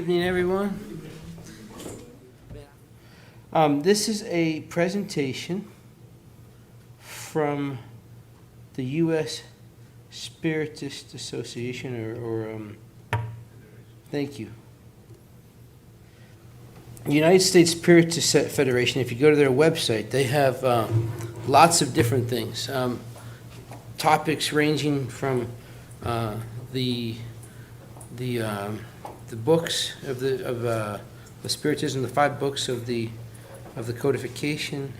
evening, everyone. This is a presentation from the U.S. Spiritist Association, thank you. United States Spiritist Federation, if you go to their website, they have lots of different things. Topics ranging from the books of the Spiritism, the 5 books of the codification,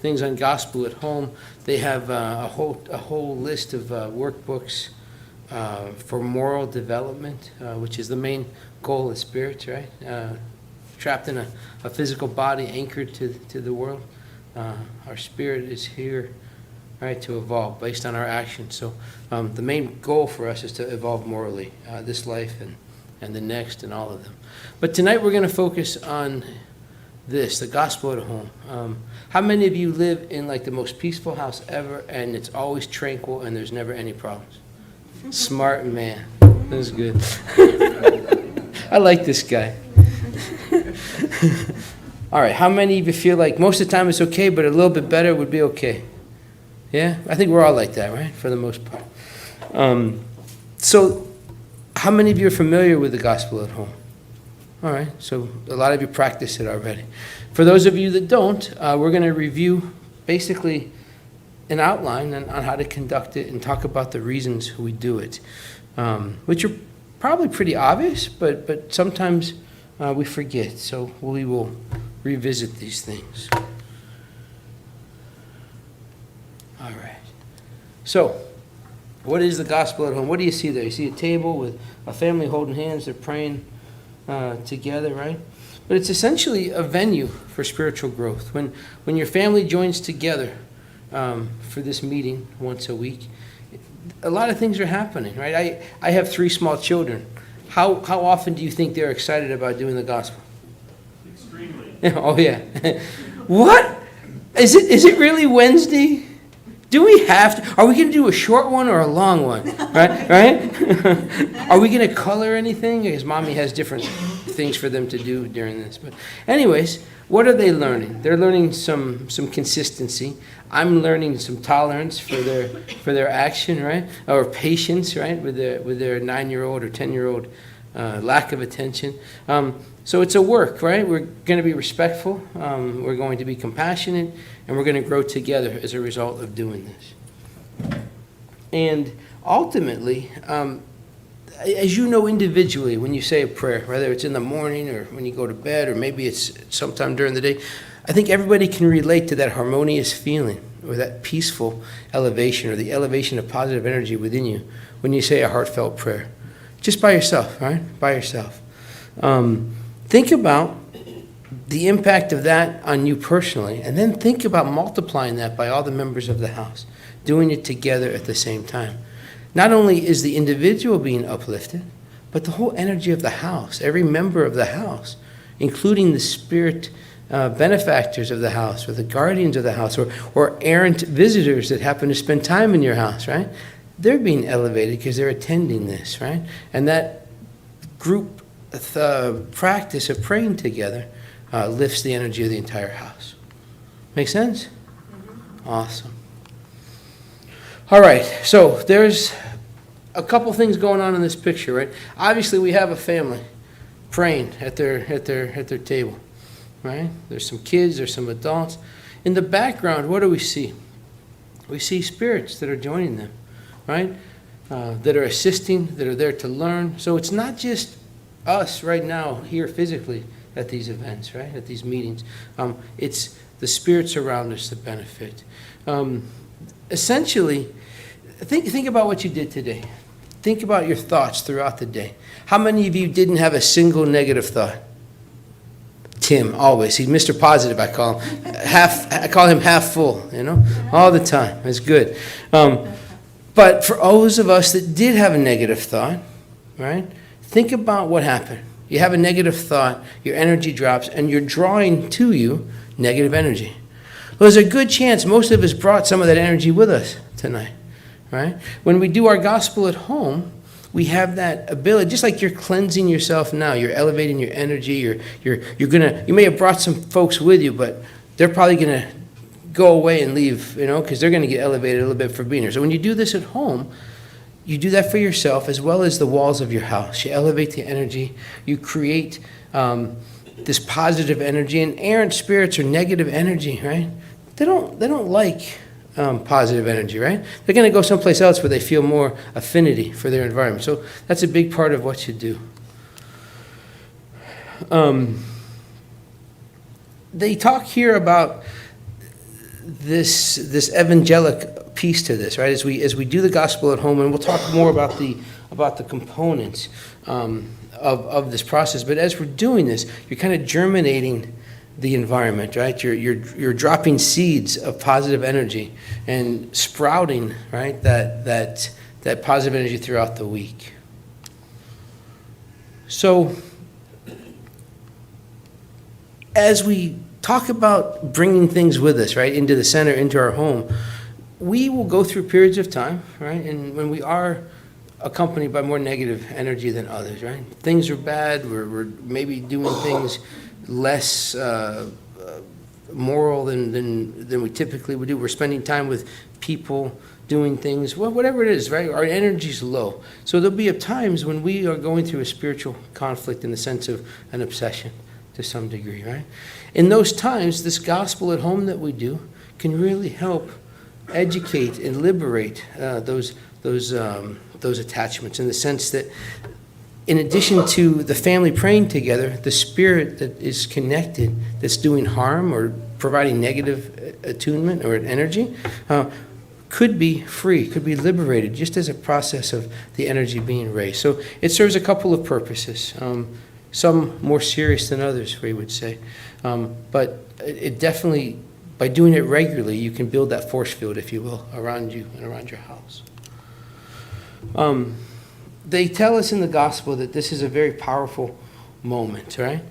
things on gospel at home. They have a whole list of workbooks for moral development, which is the main goal of spirits, right? Trapped in a physical body, anchored to the world. Our spirit is here, right, to evolve based on our actions. So the main goal for us is to evolve morally, this life and the next and all of them. But tonight we're going to focus on this, the gospel at home. How many of you live in like the most peaceful house ever and it's always tranquil and there's never any problems? Smart man. That's good. I like this guy. All right, how many of you feel like most of the time it's okay, but a little bit better would be okay? Yeah? I think we're all like that, right? For the most part. So how many of you are familiar with the gospel at home? All right, so a lot of you practice it already. For those of you that don't, we're going to review basically an outline on how to conduct it and talk about the reasons we do it, which are probably pretty obvious, but sometimes we forget, so we will revisit these things. All right. So, what is the gospel at home? What do you see there? You see a table with a family holding hands. They're praying together, right? But it's essentially a venue for spiritual growth. When your family joins together for this meeting once a week, a lot of things are happening, right? I have 3 small children. How often do you think they're excited about doing the gospel? Extremely. Oh, yeah. What? Is it really Wednesday? Do we have to? Are we going to do a short one or a long one? Right? Are we going to color anything? Because Mommy has different things for them to do during this. But anyways, what are they learning? They're learning some consistency. I'm learning some tolerance for their action, right? Or patience, right? With their 9-year-old or 10-year-old lack of attention. So it's a work, right? We're going to be respectful. We're going to be compassionate. And we're going to grow together as a result of doing this. And ultimately, as you know individually, when you say a prayer, whether it's in the morning or when you go to bed or maybe it's sometime during the day, I think everybody can relate to that harmonious feeling or that peaceful elevation or the elevation of positive energy within you when you say a heartfelt prayer. Just by yourself, right? By yourself. Think about the impact of that on you personally, and then think about multiplying that by all the members of the house, doing it together at the same time. Not only is the individual being uplifted, but the whole energy of the house, every member of the house, including the spirit benefactors of the house, or the guardians of the house, or errant visitors that happen to spend time in your house, right? They're being elevated because they're attending this, right? And that group practice of praying together lifts the energy of the entire house. Make sense? Mm-hmm. Awesome. All right, so there's a couple things going on in this picture, right? Obviously, we have a family praying at their table, right? There's some kids, there's some adults. In the background, what do we see? We see spirits that are joining them, right? That are assisting, that are there to learn. So it's not just us right now here physically at these events, right? At these meetings. It's the spirits around us that benefit. Essentially, think about what you did today. Think about your thoughts throughout the day. How many of you didn't have a single negative thought? Tim, always. He's Mr. Positive, I call him. I call him half full, all the time. It's good. But for those of us that did have a negative thought, right? Think about what happened. You have a negative thought, your energy drops, and you're drawing to you negative energy. Well, there's a good chance most of us brought some of that energy with us tonight, right? When we do our gospel at home, we have that ability, just like you're cleansing yourself now, you're elevating your energy, you may have brought some folks with you, but they're probably gonna go away and leave, because they're gonna get elevated a little bit for being here. So when you do this at home, you do that for yourself as well as the walls of your house. You elevate the energy, you create this positive energy, and errant spirits or negative energy, right? They don't like positive energy, right? They're going to go someplace else where they feel more affinity for their environment. So that's a big part of what you do. They talk here about this evangelic piece to this, right? As we do the gospel at home, and we'll talk more about the components of this process. But as we're doing this, you're kind of germinating the environment, right? You're dropping seeds of positive energy and sprouting, right, that positive energy throughout the week. So as we talk about bringing things with us, right, into the center, into our home, we will go through periods of time, right, and when we are accompanied by more negative energy than others, right? Things are bad, we're maybe doing things less moral than we typically would do. We're spending time with people, doing things, well, whatever it is, right? Our energy's low. So there'll be times when we are going through a spiritual conflict in the sense of an obsession to some degree, right? In those times, this gospel at home that we do can really help educate and liberate those attachments, in the sense that in addition to the family praying together, the spirit that is connected, that's doing harm or providing negative attunement or energy, could be free, could be liberated, just as a process of the energy being raised. So it serves a couple of purposes, some more serious than others, we would say. But it definitely, by doing it regularly, you can build that force field, if you will, around you and around your house. They tell us in the gospel that this is a very powerful moment, right?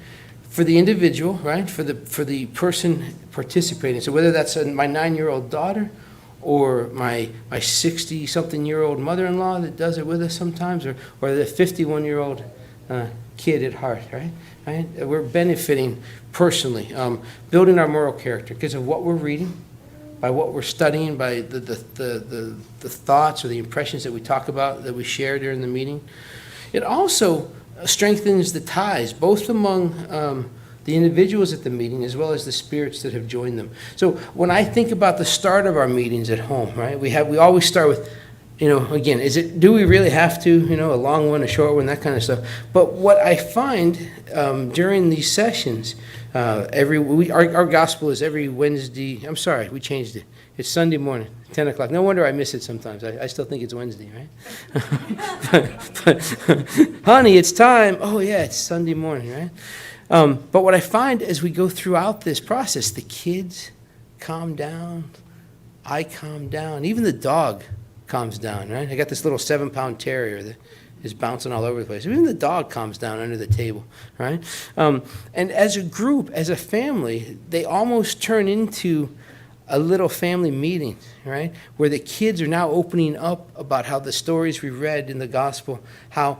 For the individual, right? For the person participating. So whether that's my 9-year-old daughter or my 60-something-year-old mother-in-law that does it with us sometimes, or the 51-year-old kid at heart, right? We're benefiting personally, building our moral character because of what we're reading, by what we're studying, by the thoughts or the impressions that we talk about, that we share during the meeting. It also strengthens the ties, both among the individuals at the meeting as well as the spirits that have joined them. So when I think about the start of our meetings at home, right, we always start with, again, do we really have to, a long one, a short one, that kind of stuff. But what I find during these sessions, our gospel is every Wednesday. I'm sorry, we changed it. It's Sunday morning, 10 o'clock. No wonder I miss it sometimes. I still think it's Wednesday, right? but, honey, it's time. Oh, yeah, it's Sunday morning, right? But what I find as we go throughout this process, the kids calm down, I calm down, even the dog calms down, right? I got this little 7-pound terrier that is bouncing all over the place. Even the dog calms down under the table, right? And as a group, as a family, they almost turn into a little family meeting, right? Where the kids are now opening up about how the stories we read in the gospel, how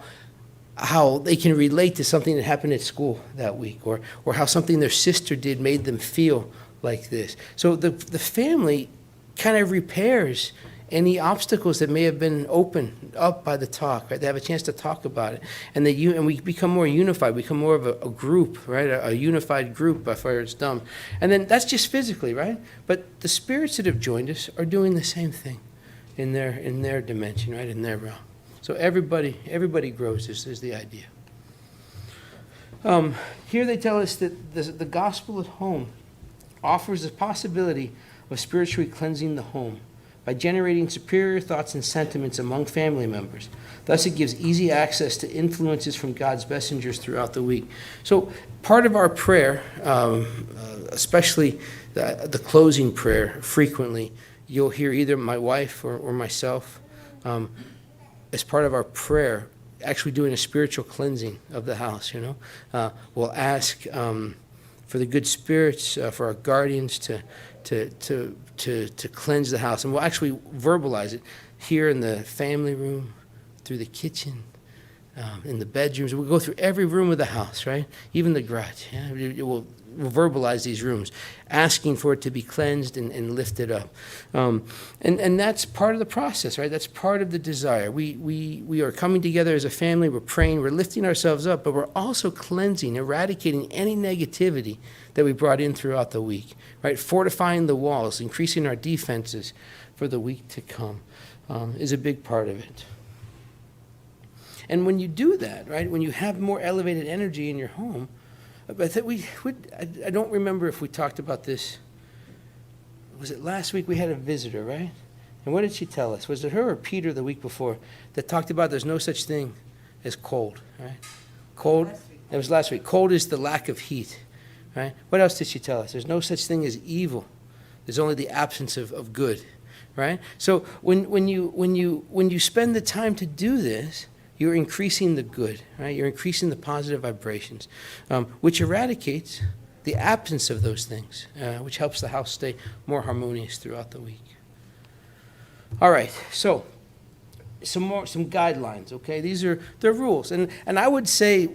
they can relate to something that happened at school that week, or how something their sister did made them feel like this. So the family kind of repairs any obstacles that may have been opened up by the talk, right? They have a chance to talk about it. And we become more unified, become more of a group, right? A unified group before it's done. And then that's just physically, right? But the spirits that have joined us are doing the same thing in their dimension, right? In their realm. So everybody grows, is the idea. Here they tell us that the gospel at home offers the possibility of spiritually cleansing the home by generating superior thoughts and sentiments among family members. Thus, it gives easy access to influences from God's messengers throughout the week. So part of our prayer, especially the closing prayer, frequently, you'll hear either my wife or myself, as part of our prayer, actually doing a spiritual cleansing of the house, We'll ask for the good spirits, for our guardians to cleanse the house. And we'll actually verbalize it here in the family room, through the kitchen, in the bedrooms. We'll go through every room of the house, right? Even the garage. Yeah? We'll verbalize these rooms, asking for it to be cleansed and lifted up. And that's part of the process, right? That's part of the desire. We are coming together as a family. We're praying. We're lifting ourselves up, but we're also cleansing, eradicating any negativity that we brought in throughout the week, right? Fortifying the walls, increasing our defenses for the week to come is a big part of it. And when you do that, right, when you have more elevated energy in your home, I think I don't remember if we talked about this. Was it last week we had a visitor, right? And what did she tell us? Was it her or Peter the week before that talked about there's no such thing as cold, right? Cold, it was last week. Cold is the lack of heat, right? What else did she tell us? There's no such thing as evil. There's only the absence of good, right? So when you spend the time to do this, you're increasing the good, right? You're increasing the positive vibrations, which eradicates the absence of those things, which helps the house stay more harmonious throughout the week. All right, so some guidelines, okay? They're rules, and I would say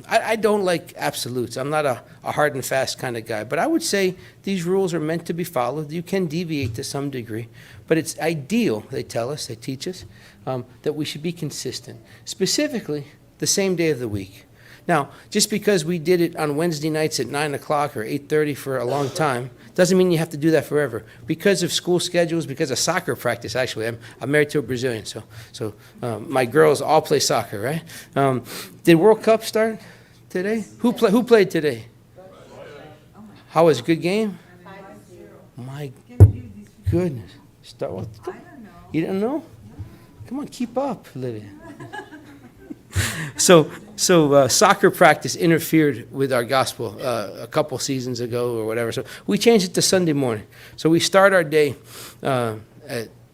I don't like absolutes. I'm not a hard and fast kind of guy, but I would say these rules are meant to be followed. You can deviate to some degree, but it's ideal, they teach us, that we should be consistent, specifically the same day of the week. Now, just because we did it on Wednesday nights at 9 o'clock or 8:30 for a long time, doesn't mean you have to do that forever. Because of school schedules, because of soccer practice, actually, I'm married to a Brazilian, so my girls all play soccer, right? Did World Cup start today? Who played today? How was it? Good game? My goodness. You don't know? Come on, keep up, Lydia. So soccer practice interfered with our gospel a couple seasons ago or whatever. So we changed it to Sunday morning. So we start our day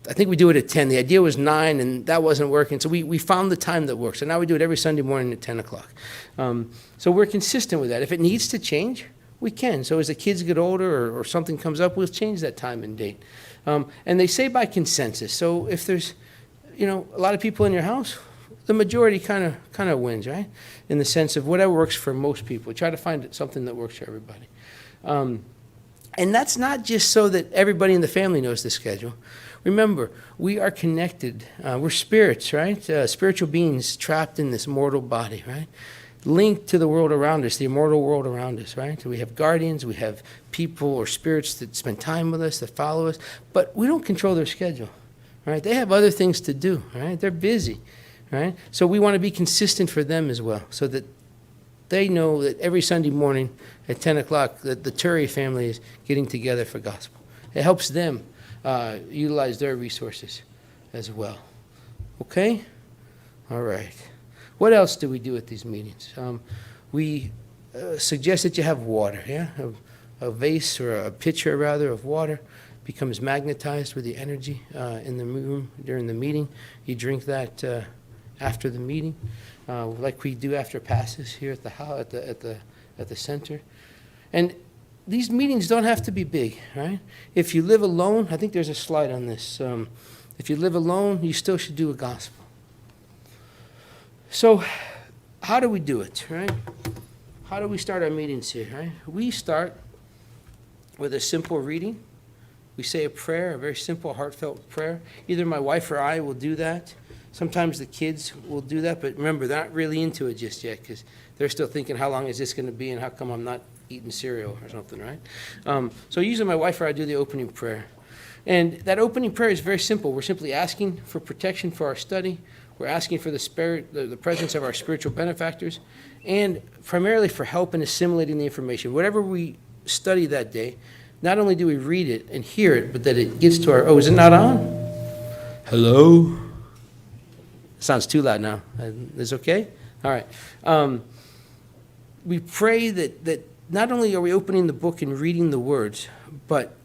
I think we do it at 10. The idea was 9, and that wasn't working. So we found the time that works. So now we do it every Sunday morning at 10 o'clock. So we're consistent with that. If it needs to change, we can. So as the kids get older or something comes up, we'll change that time and date. And they say by consensus. So if there's, a lot of people in your house, the majority kind of wins, right? In the sense of whatever works for most people. Try to find something that works for everybody. And that's not just so that everybody in the family knows the schedule. Remember, we are connected. We're spirits, right? Spiritual beings trapped in this mortal body, right? Linked to the world around us, the immortal world around us, right? So we have guardians, we have people or spirits that spend time with us, that follow us, but we don't control their schedule, right? They have other things to do, right? They're busy, right? So we want to be consistent for them as well, so that they know that every Sunday morning at 10 o'clock that the Turri family is getting together for gospel. It helps them utilize their resources as well. Okay? All right. What else do we do at these meetings? We suggest that you have water, yeah? A vase or a pitcher, rather, of water becomes magnetized with the energy in the room during the meeting. You drink that after the meeting, like we do after passes here at the house, at the center. And these meetings don't have to be big, right? If you live alone, I think there's a slide on this. If you live alone, you still should do a gospel. So how do we do it, right? How do we start our meetings here, right? We start with a simple reading. We say a prayer, a very simple, heartfelt prayer. Either my wife or I will do that. Sometimes the kids will do that, but remember, they're not really into it just yet because they're still thinking, how long is this going to be and how come I'm not eating cereal or something, right? So usually my wife or I do the opening prayer. And that opening prayer is very simple. We're simply asking for protection for our study. We're asking for the presence of our spiritual benefactors, and primarily for help in assimilating the information. Whatever we study that day, not only do we read it and hear it, but that it gets to our, is it not on? Hello? Sounds too loud now. Is it okay? All right. We pray that not only are we opening the book and reading the words, but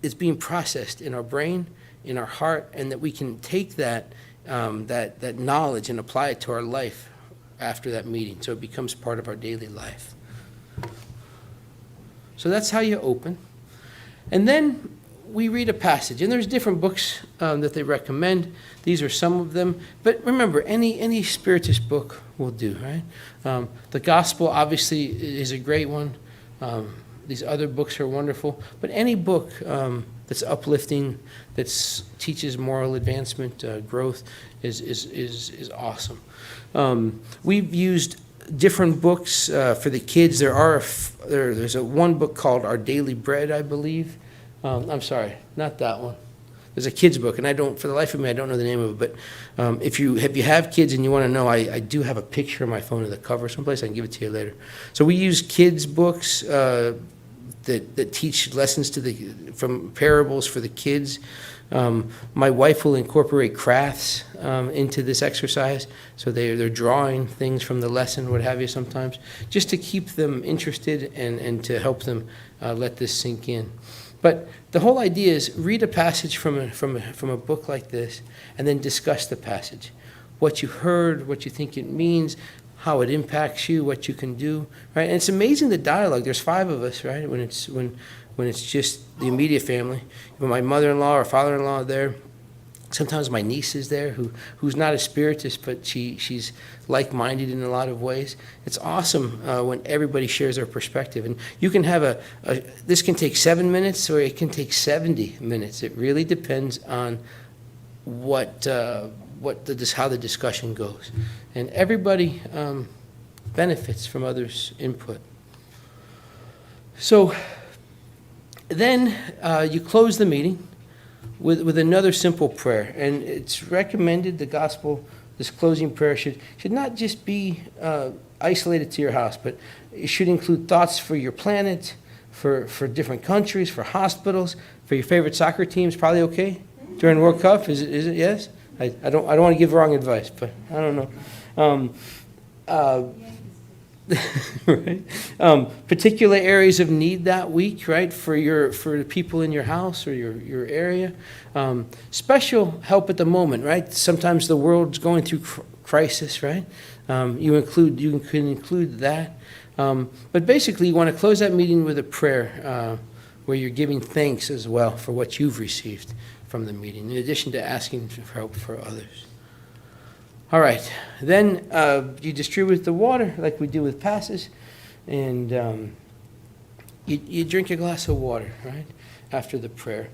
it's being processed in our brain, in our heart, and that we can take that knowledge and apply it to our life after that meeting, so it becomes part of our daily life. So that's how you open. And then we read a passage, and there's different books that they recommend. These are some of them. But remember, any Spiritist book will do, right? The Gospel, obviously, is a great one. These other books are wonderful. But any book that's uplifting, that teaches moral advancement, growth, is awesome. We've used different books for the kids. There's one book called Our Daily Bread, I believe. I'm sorry, not that one. There's a kids book, and for the life of me, I don't know the name of it. But if you have kids and you want to know, I do have a picture on my phone of the cover someplace. I can give it to you later. So we use kids books that teach lessons from parables for the kids. My wife will incorporate crafts into this exercise, so they're drawing things from the lesson, what have you, sometimes, just to keep them interested and to help them let this sink in. But the whole idea is read a passage from a book like this, and then discuss the passage, what you heard, what you think it means, how it impacts you, what you can do, right? And it's amazing the dialogue. There's 5 of us, right? When it's just the immediate family. When my mother-in-law or father-in-law are there, sometimes my niece is there, who's not a Spiritist, but she's like-minded in a lot of ways. It's awesome when everybody shares their perspective. And you can have this can take 7 minutes, or it can take 70 minutes. It really depends on how the discussion goes. And everybody benefits from others' input. So then you close the meeting with another simple prayer. And it's recommended, this closing prayer should not just be isolated to your house, but it should include thoughts for your planet, for different countries, for hospitals, for your favorite soccer teams. Probably okay during World Cup? Is it yes? I don't want to give wrong advice, but I don't know. Right? Particular areas of need that week, right? For the people in your house or your area. Special help at the moment, right? Sometimes the world's going through crisis, right? You can include that. But basically, you want to close that meeting with a prayer where you're giving thanks as well for what you've received from the meeting, in addition to asking for help for others. All right, then you distribute the water like we do with passes, and you drink a glass of water, right, after the prayer.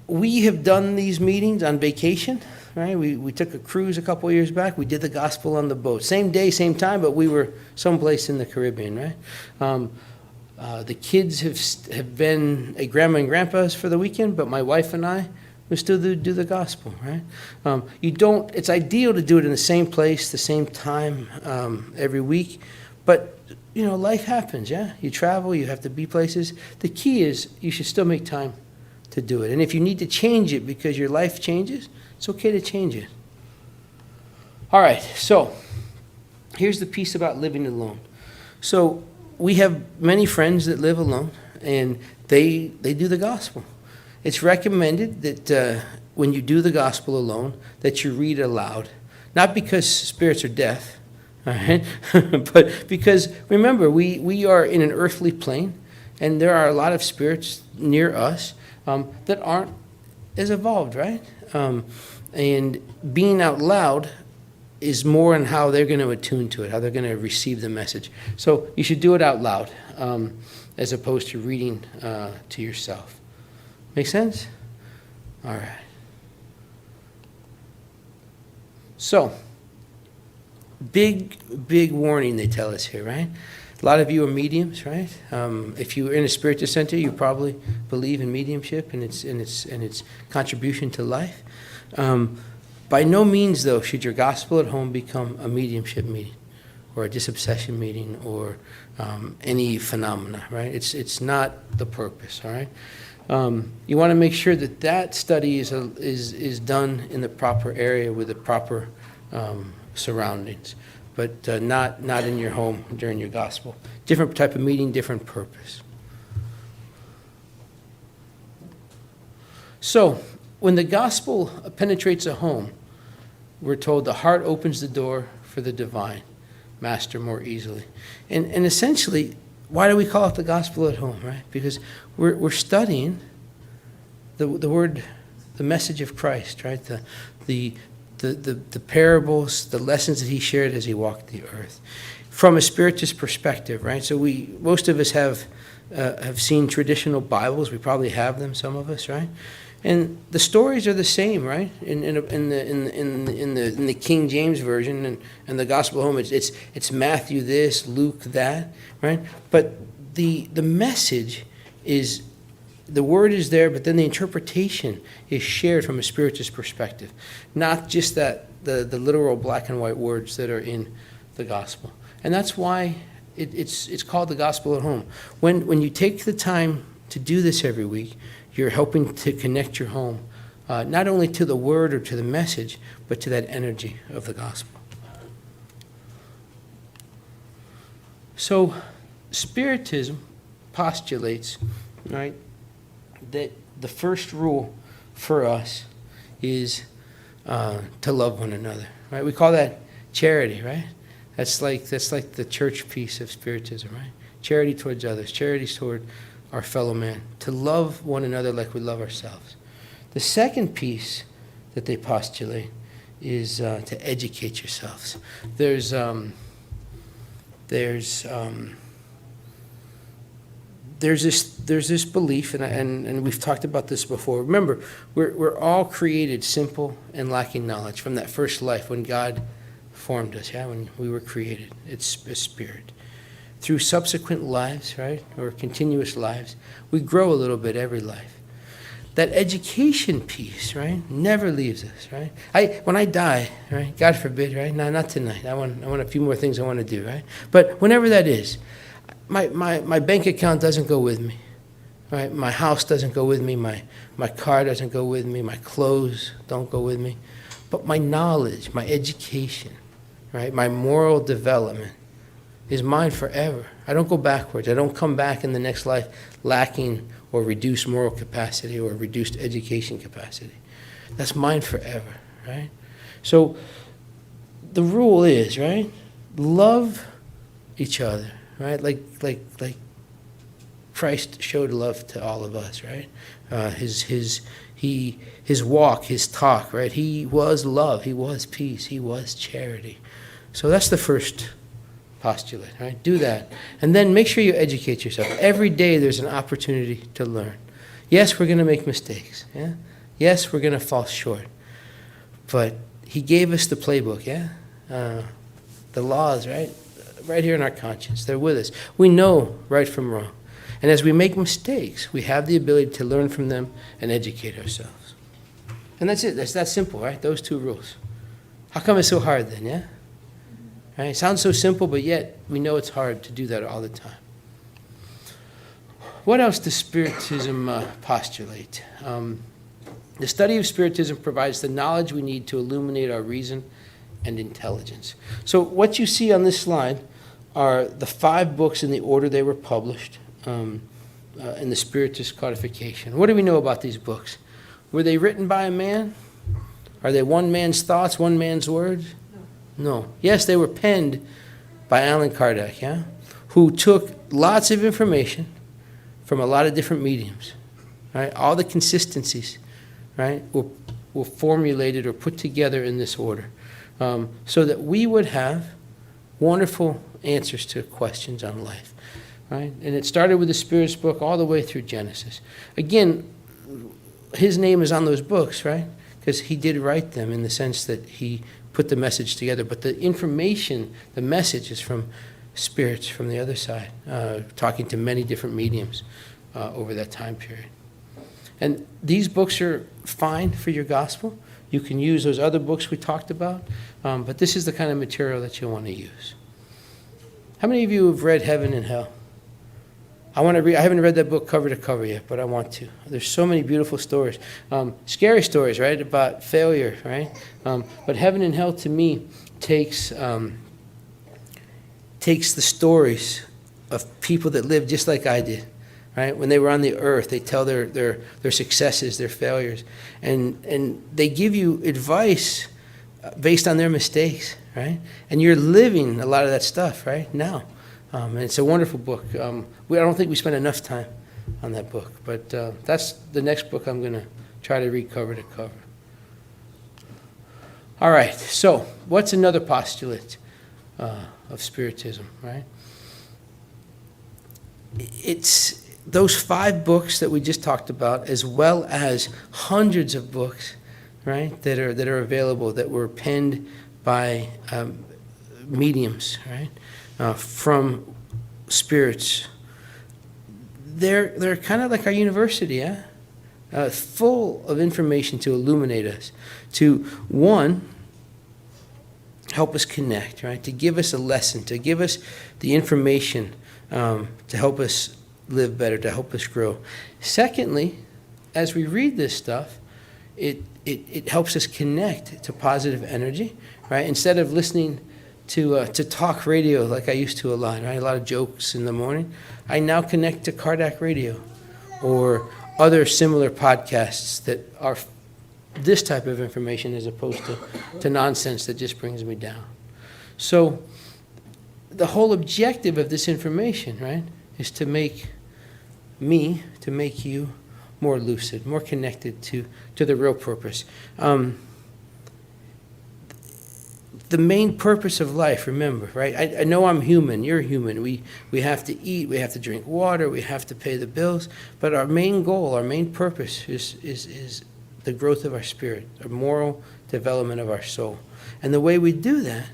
We have done these meetings on vacation, right? We took a cruise a couple of years back. We did the gospel on the boat. Same day, same time, but we were someplace in the Caribbean, right? The kids have been at Grandma and Grandpa's for the weekend, but my wife and I, we still do the gospel, right? It's ideal to do it in the same place, the same time every week, but life happens, yeah? You travel, you have to be places. The key is you should still make time to do it. And if you need to change it because your life changes, it's okay to change it. All right, so here's the piece about living alone. So we have many friends that live alone, and they do the gospel. It's recommended that when you do the gospel alone, that you read aloud, not because spirits are deaf, all right? But because, remember, we are in an earthly plane, and there are a lot of spirits near us that aren't as evolved, right? And being out loud is more in how they're going to attune to it, how they're going to receive the message. So you should do it out loud as opposed to reading to yourself. Make sense? All right. So, big warning they tell us here, right? A lot of you are mediums, right? If you're in a spiritual center, you probably believe in mediumship and its contribution to life. By no means, though, should your gospel at home become a mediumship meeting or a disobsession meeting or any phenomena, right? It's not the purpose, all right? You want to make sure that study is done in the proper area with the proper surroundings, but not in your home during your gospel. Different type of meeting, different purpose. So, when the gospel penetrates a home, we're told the heart opens the door for the divine master more easily. And essentially, why do we call it the gospel at home, right? Because we're studying the word, the message of Christ, right? The parables, the lessons that he shared as he walked the earth, from a spiritist perspective, right? So most of us have seen traditional Bibles. We probably have them, some of us, right? And the stories are the same, right? In the King James version and the Gospel home, it's Matthew this, Luke that, right? But the message is, the word is there, but then the interpretation is shared from a spiritist perspective, not just the literal black and white words that are in the gospel. And that's why it's called the gospel at home. When you take the time to do this every week, you're helping to connect your home, not only to the word or to the message, but to that energy of the gospel. So Spiritism postulates, right, that the first rule for us is to love one another, right? We call that charity, right? That's like the church piece of Spiritism, right? Charity towards others, charity toward our fellow man, to love one another like we love ourselves. The second piece that they postulate is to educate yourselves. There's this belief, and we've talked about this before. Remember, we're all created simple and lacking knowledge from that first life when God formed us, when we were created. It's a spirit. Through subsequent lives, right, or continuous lives, we grow a little bit every life. That education piece, right, never leaves us, right? When I die, right, God forbid, right? No, not tonight. I want a few more things I want to do, right? But whenever that is, my bank account doesn't go with me, right? My house doesn't go with me. My car doesn't go with me. My clothes don't go with me. But my knowledge, my education, right, my moral development is mine forever. I don't go backwards. I don't come back in the next life lacking or reduced moral capacity or reduced education capacity. That's mine forever, right? So the rule is, right, love each other, right? Like Christ showed love to all of us, right? His walk, his talk, right? He was love, he was peace, he was charity. So that's the first postulate, right? Do that. And then make sure you educate yourself. Every day there's an opportunity to learn. Yes, we're going to make mistakes. Yeah? Yes, we're going to fall short. But he gave us the playbook, yeah? The laws, right? Right here in our conscience. They're with us. We know right from wrong. And as we make mistakes, we have the ability to learn from them and educate ourselves. And that's it. That's that simple, right? Those two rules. How come it's so hard then, yeah? Right? It sounds so simple, but yet we know it's hard to do that all the time. What else does Spiritism postulate? The study of Spiritism provides the knowledge we need to illuminate our reason and intelligence. So what you see on this slide are the 5 books in the order they were published in the Spiritist codification. What do we know about these books? Were they written by a man? Are they one man's thoughts, one man's words? No. Yes, they were penned by Allan Kardec, yeah, who took lots of information from a lot of different mediums, right? All the consistencies, right, were formulated or put together in this order, so that we would have wonderful answers to questions on life, right? And it started with the Spirit's book all the way through Genesis. Again, his name is on those books, right? Because he did write them in the sense that he put the message together. But the information, the message is from spirits from the other side, talking to many different mediums over that time period. And these books are fine for your gospel. You can use those other books we talked about, but this is the kind of material that you want to use. How many of you have read Heaven and Hell? I haven't read that book cover to cover yet, but I want to. There's so many beautiful stories. Scary stories, right, about failure, right? But Heaven and Hell, to me, takes the stories of people that lived just like I did, right? When they were on the earth, they tell their successes, their failures, and they give you advice based on their mistakes, right? And you're living a lot of that stuff, right, now. And it's a wonderful book. I don't think we spend enough time on that book. But that's the next book I'm going to try to read cover to cover. All right, so what's another postulate of Spiritism, right? It's those 5 books that we just talked about, as well as hundreds of books, right, that are available, that were penned by mediums, right, from spirits. They're kind of like our university, yeah? Full of information to illuminate us, to, one, help us connect, right? To give us a lesson, to give us the information to help us live better, to help us grow. Secondly, as we read this stuff, it helps us connect to positive energy, right? Instead of listening to talk radio like I used to a lot, right? A lot of jokes in the morning. I now connect to Cardac Radio or other similar podcasts that are this type of information as opposed to nonsense that just brings me down. So the whole objective of this information, right, is to make you more lucid, more connected to the real purpose. The main purpose of life, remember, right? I know I'm human, you're human. We have to eat, we have to drink water, we have to pay the bills. But our main goal, our main purpose is the growth of our spirit, our moral development of our soul. And the way we do that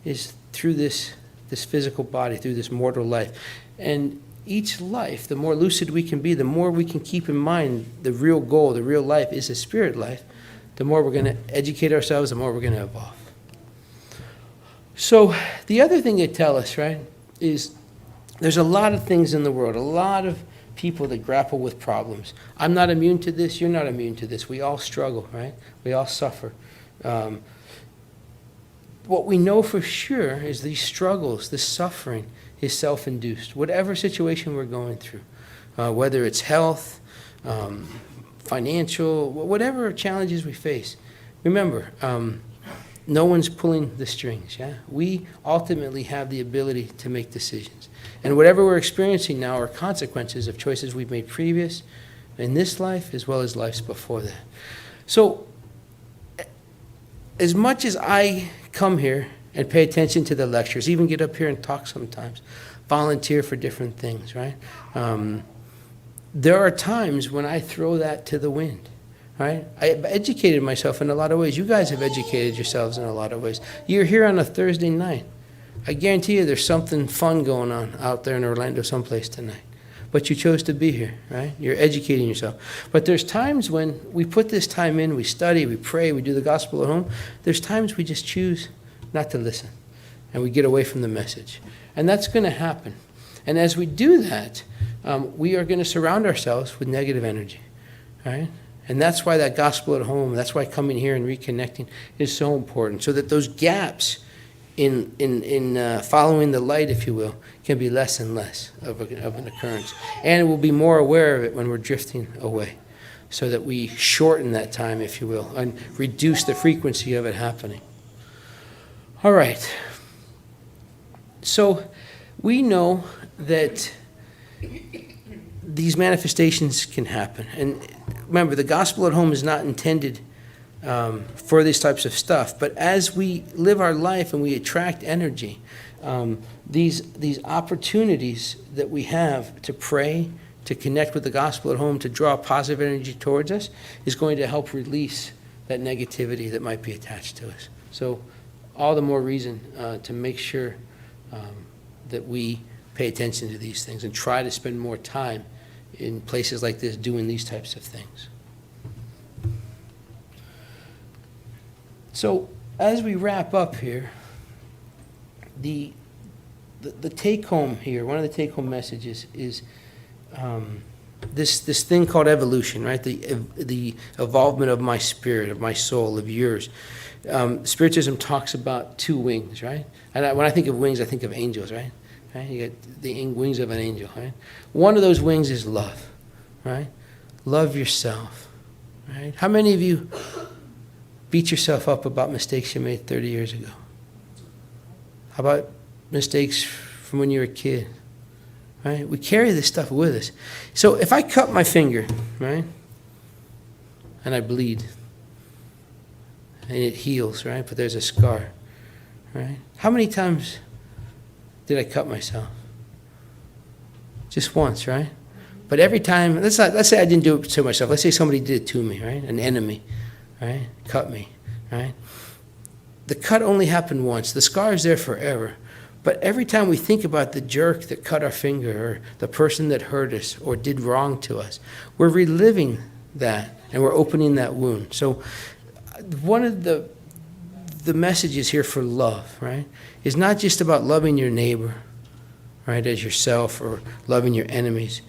is through this physical body, through this mortal life. And each life, the more lucid we can be, the more we can keep in mind the real goal, the real life is a spirit life, the more we're going to educate ourselves, the more we're going to evolve. So the other thing they tell us, right, is there's a lot of things in the world, a lot of people that grapple with problems. I'm not immune to this, you're not immune to this. We all struggle, right? We all suffer. What we know for sure is these struggles, this suffering, is self-induced. Whatever situation we're going through, whether it's health, financial, whatever challenges we face. Remember, no one's pulling the strings, yeah? We ultimately have the ability to make decisions. And whatever we're experiencing now are consequences of choices we've made previous in this life as well as lives before that. So, as much as I come here and pay attention to the lectures, even get up here and talk sometimes, volunteer for different things, right? There are times when I throw that to the wind. Right? I've educated myself in a lot of ways. You guys have educated yourselves in a lot of ways. You're here on a Thursday night. I guarantee you there's something fun going on out there in Orlando someplace tonight. But you chose to be here, right? You're educating yourself. But there's times when we put this time in, we study, we pray, we do the gospel at home. There's times we just choose not to listen. And we get away from the message. And that's going to happen. And as we do that, we are going to surround ourselves with negative energy, right? And that's why that gospel at home, that's why coming here and reconnecting is so important, so that those gaps in following the light, if you will, can be less and less of an occurrence. And we'll be more aware of it when we're drifting away, so that we shorten that time, if you will, and reduce the frequency of it happening. All right. So we know that these manifestations can happen. And remember, the gospel at home is not intended for these types of stuff. But as we live our life and we attract energy, these opportunities that we have to pray, to connect with the gospel at home, to draw positive energy towards us, is going to help release that negativity that might be attached to us. So all the more reason to make sure that we pay attention to these things and try to spend more time in places like this doing these types of things. So as we wrap up here, the take home here, one of the take home messages is this thing called evolution, right? The evolvement of my spirit, of my soul, of yours. Spiritism talks about 2 wings, right? And when I think of wings, I think of angels, right? Right? You get the wings of an angel, right? One of those wings is love, right? Love yourself, right? How many of you beat yourself up about mistakes you made 30 years ago? How about mistakes from when you were a kid, right? We carry this stuff with us. So if I cut my finger, right, and I bleed, and it heals, right, but there's a scar, right? How many times did I cut myself? Just once, right? But every time, let's say I didn't do it to myself. Let's say somebody did it to me, right? An enemy, right? Cut me, right? The cut only happened once. The scar is there forever. But every time we think about the jerk that cut our finger or the person that hurt us or did wrong to us, we're reliving that and we're opening that wound. So one of the messages here for love, right, is not just about loving your neighbor, right, as yourself or loving your enemies.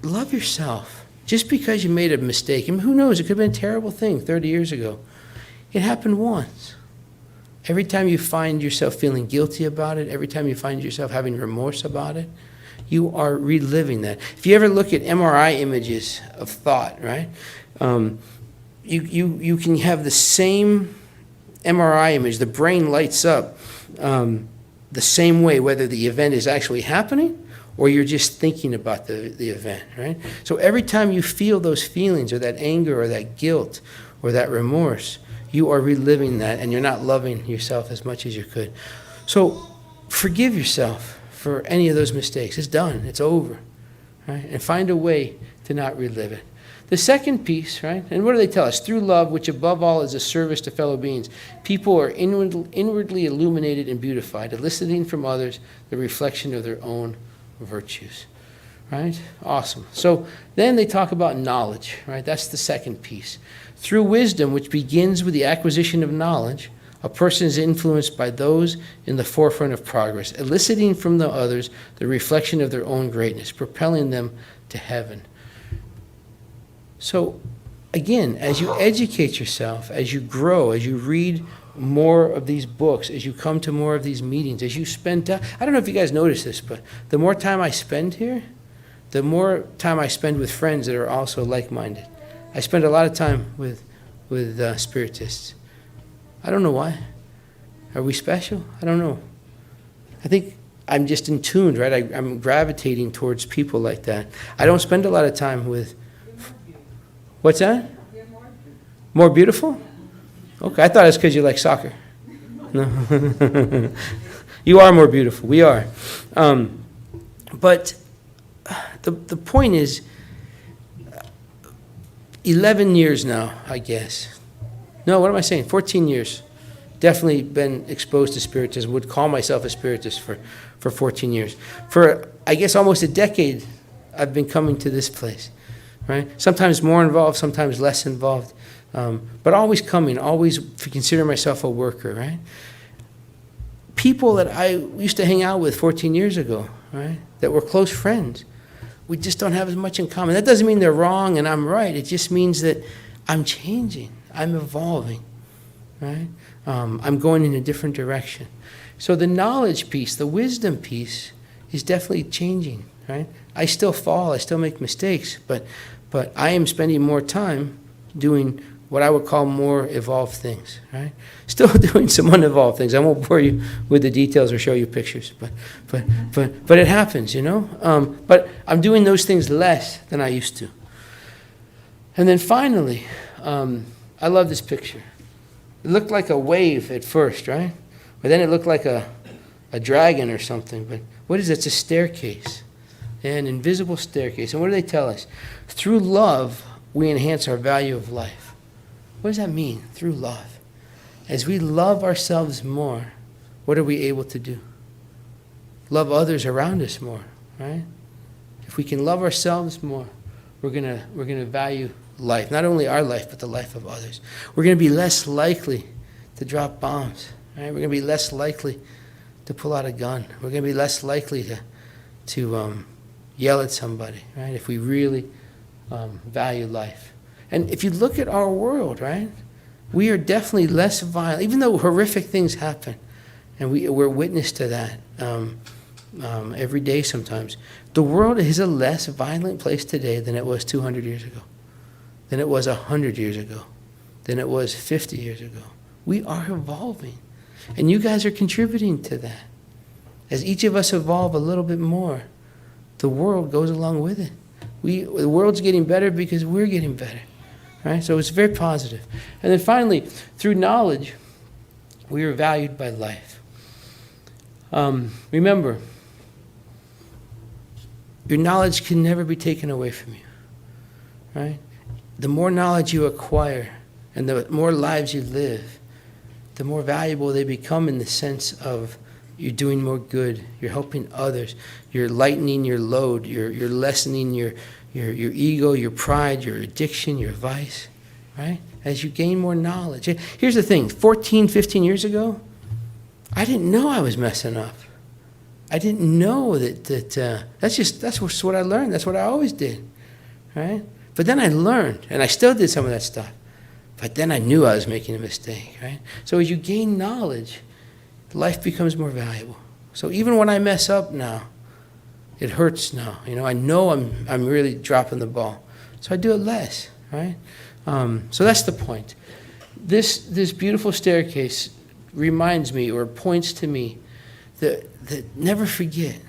Love yourself. Just because you made a mistake, and who knows, it could have been a terrible thing 30 years ago. It happened once. Every time you find yourself feeling guilty about it, every time you find yourself having remorse about it, you are reliving that. If you ever look at MRI images of thought, right, you can have the same MRI image, the brain lights up the same way, whether the event is actually happening or you're just thinking about the event, right? So every time you feel those feelings or that anger or that guilt or that remorse, you are reliving that and you're not loving yourself as much as you could. So forgive yourself for any of those mistakes. It's done. It's over, right? And find a way to not relive it. The second piece, right, and what do they tell us? Through love, which above all is a service to fellow beings, people are inwardly illuminated and beautified, eliciting from others the reflection of their own virtues, right? Awesome. So then they talk about knowledge, right? That's the second piece. Through wisdom, which begins with the acquisition of knowledge, a person is influenced by those in the forefront of progress, eliciting from the others the reflection of their own greatness, propelling them to heaven. So, again, as you educate yourself, as you grow, as you read more of these books, as you come to more of these meetings, as you spend time, I don't know if you guys notice this, but the more time I spend here, the more time I spend with friends that are also like-minded. I spend a lot of time with spiritists. I don't know why. Are we special? I don't know. I think I'm just in tune, right? I'm gravitating towards people like that. I don't spend a lot of time with... What's that? More beautiful? Okay, I thought it's because you like soccer. No. You are more beautiful. We are. But the point is, 11 years now, I guess. No, what am I saying? 14 years. Definitely been exposed to spiritism. Would call myself a spiritist for 14 years. For, I guess, almost a decade, I've been coming to this place. Right? Sometimes more involved, sometimes less involved, but always coming, always consider myself a worker, right? People that I used to hang out with 14 years ago, right, that were close friends, we just don't have as much in common. That doesn't mean they're wrong and I'm right. It just means that I'm changing, I'm evolving, right? I'm going in a different direction. So the knowledge piece, the wisdom piece is definitely changing, right? I still fall, I still make mistakes, but I am spending more time doing what I would call more evolved things, right? Still doing some unevolved things. I won't bore you with the details or show you pictures, but it happens, you know? But I'm doing those things less than I used to. And then finally, I love this picture. It looked like a wave at first, right? But then it looked like a dragon or something. But what is it? It's a staircase. An invisible staircase. And what do they tell us? Through love, we enhance our value of life. What does that mean? Through love. As we love ourselves more, what are we able to do? Love others around us more, right? If we can love ourselves more, we're gonna value life. Not only our life, but the life of others. We're gonna be less likely to drop bombs, right? We're gonna be less likely to pull out a gun. We're gonna be less likely to yell at somebody, right? If we really value life. And if you look at our world, right, we are definitely less violent, even though horrific things happen, and we're witness to that every day sometimes. The world is a less violent place today than it was 200 years ago, than it was 100 years ago, than it was 50 years ago. We are evolving, and you guys are contributing to that. As each of us evolve a little bit more, the world goes along with it. The world's getting better because we're getting better, right? So it's very positive. And then finally, through knowledge, we are valued by life. Remember, your knowledge can never be taken away from you, right? The more knowledge you acquire and the more lives you live, the more valuable they become in the sense of you're doing more good, you're helping others, you're lightening your load, you're lessening your ego, your pride, your addiction, your vice, right? As you gain more knowledge. Here's the thing, 14, 15 years ago, I didn't know I was messing up. I didn't know that's what I learned. That's what I always did, right? But then I learned, and I still did some of that stuff. But then I knew I was making a mistake, right? So as you gain knowledge, life becomes more valuable. So even when I mess up now, it hurts now. I know I'm really dropping the ball. So I do it less, right? So that's the point. This beautiful staircase reminds me or points to me that never forget,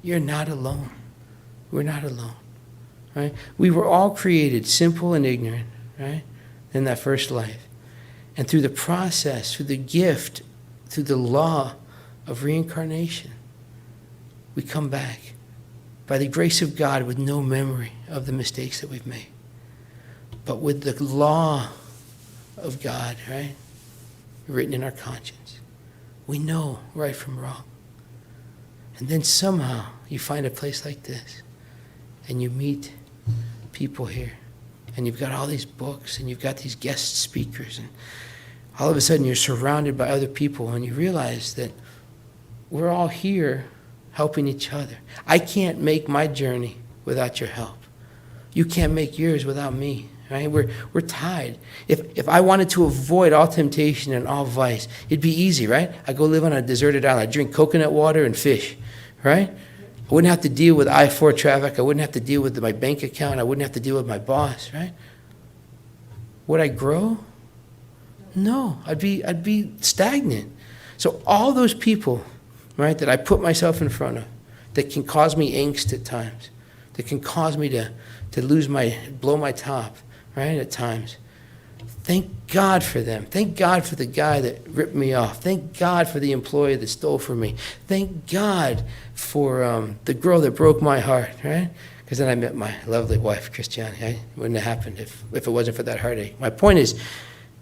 you're not alone. We're not alone, right? We were all created simple and ignorant, right? In that first life. And through the process, through the gift, through the law of reincarnation, we come back by the grace of God with no memory of the mistakes that we've made. But with the law of God, right, written in our conscience, we know right from wrong. And then somehow you find a place like this and you meet people here. And you've got all these books, and you've got these guest speakers, and all of a sudden you're surrounded by other people, and you realize that we're all here helping each other. I can't make my journey without your help. You can't make yours without me, right? We're tied. If I wanted to avoid all temptation and all vice, it'd be easy, right? I go live on a deserted island. I drink coconut water and fish, right? I wouldn't have to deal with I-4 traffic. I wouldn't have to deal with my bank account. I wouldn't have to deal with my boss, right? Would I grow? No, I'd be stagnant. So all those people, right, that I put myself in front of, that can cause me angst at times, that can cause me to blow my top, right, at times. Thank God for them. Thank God for the guy that ripped me off. Thank God for the employee that stole from me. Thank God for the girl that broke my heart, right? Because then I met my lovely wife, Christiane. It wouldn't have happened if it wasn't for that heartache. My point is,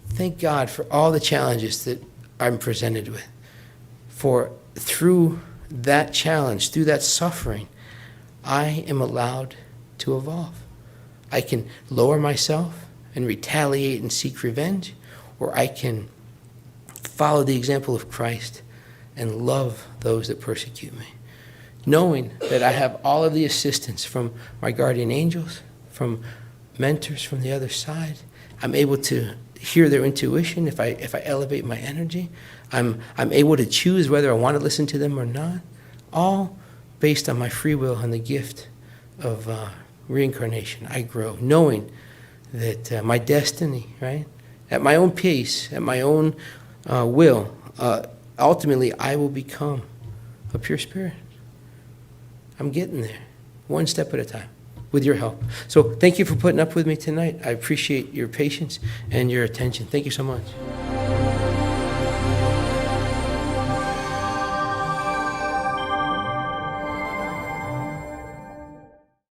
thank God for all the challenges that I'm presented with. For through that challenge, through that suffering, I am allowed to evolve. I can lower myself and retaliate and seek revenge, or I can follow the example of Christ and love those that persecute me, knowing that I have all of the assistance from my guardian angels, from mentors from the other side. I'm able to hear their intuition if I elevate my energy. I'm able to choose whether I want to listen to them or not, all based on my free will and the gift of reincarnation. I grow, knowing that my destiny, right, at my own pace, at my own will, ultimately I will become a pure spirit. I'm getting there, one step at a time, with your help. So thank you for putting up with me tonight. I appreciate your patience and your attention. Thank you so much.